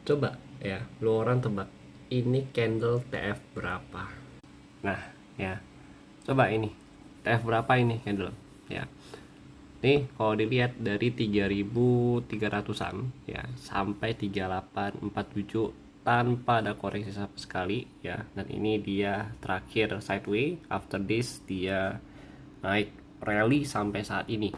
Coba ya, lu orang tebak ini candle TF berapa? Nah, ya. Coba ini. TF berapa ini candle? Ya. Nih, kalau dilihat dari 3.300-an ya sampai 3847 tanpa ada koreksi sama sekali ya. Dan ini dia terakhir sideways, after this dia naik rally sampai saat ini.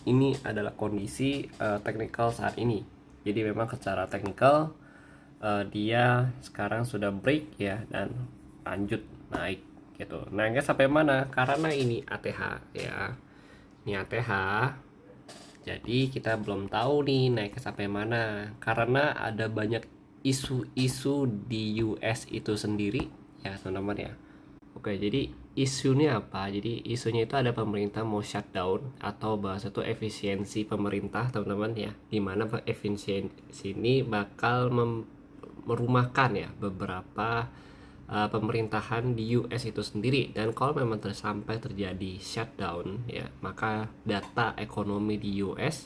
Ini adalah kondisi teknikal saat ini. Jadi memang secara teknikal dia sekarang sudah break ya dan lanjut naik gitu. Naiknya sampai mana? Karena ini ATH ya. Ini ATH. Jadi kita belum tahu nih naik sampai mana karena ada banyak isu-isu di US itu sendiri ya teman-teman ya. Oke, jadi isunya apa? Jadi isunya itu ada pemerintah mau shutdown atau bahasa itu efisiensi pemerintah teman-teman ya. Dimana efisiensi ini bakal merumahkan ya beberapa pemerintahan di US itu sendiri. Dan kalau memang sampai terjadi shutdown ya, maka data ekonomi di US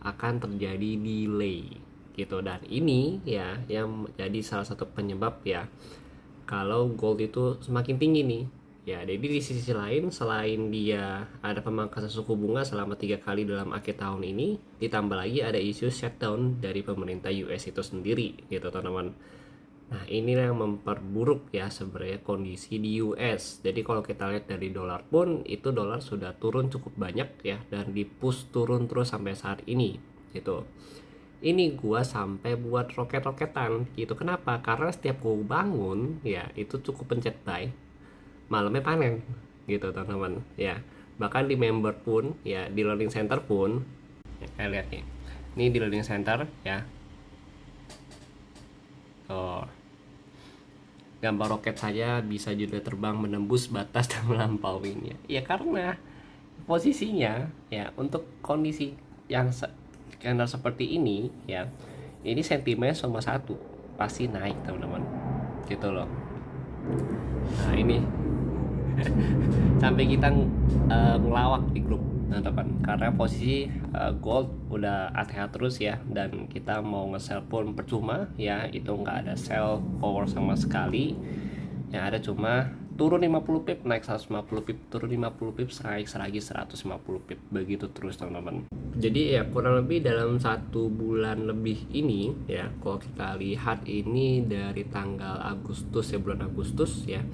akan terjadi delay gitu. Dan ini ya yang menjadi salah satu penyebab ya kalau gold itu semakin tinggi nih ya. Jadi di sisi lain, selain dia ada pemangkasan suku bunga selama 3 kali dalam akhir tahun ini, ditambah lagi ada isu shutdown dari pemerintah US itu sendiri gitu teman-teman. Nah ini yang memperburuk ya sebenarnya kondisi di US. Jadi kalau kita lihat dari dolar pun, itu dolar sudah turun cukup banyak ya, dan di push turun terus sampai saat ini gitu. Ini gua sampai buat roket-roketan gitu. Kenapa? Karena setiap gua bangun ya itu cukup pencet buy, malamnya panen gitu teman-teman ya. Bahkan di member pun ya, di learning center pun ya, kayak lihat nih, ini di learning center ya, tuh gambar roket saja bisa juga terbang menembus batas dan melampauinya ya, karena posisinya ya untuk kondisi yang skenario seperti ini ya, ini sentimen nomor satu pasti naik teman-teman gitu loh. Nah ini sampai kita ngelawak di grup teman-teman karena posisi gold udah ATH terus ya, dan kita mau nge-sell pun percuma ya, itu nggak ada sell power sama sekali. Yang ada cuma turun 50 pip, naik 150 pip, turun 50 pip, naik lagi 150 pip, begitu terus teman-teman. Jadi ya kurang lebih dalam 1 bulan lebih ini ya, kalau kita lihat ini dari tanggal Agustus ya, bulan Agustus ya,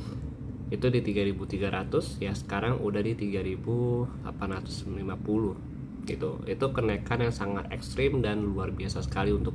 itu di 3.300 ya, sekarang udah di 3.850 gitu. Itu kenaikan yang sangat ekstrim dan luar biasa sekali untuk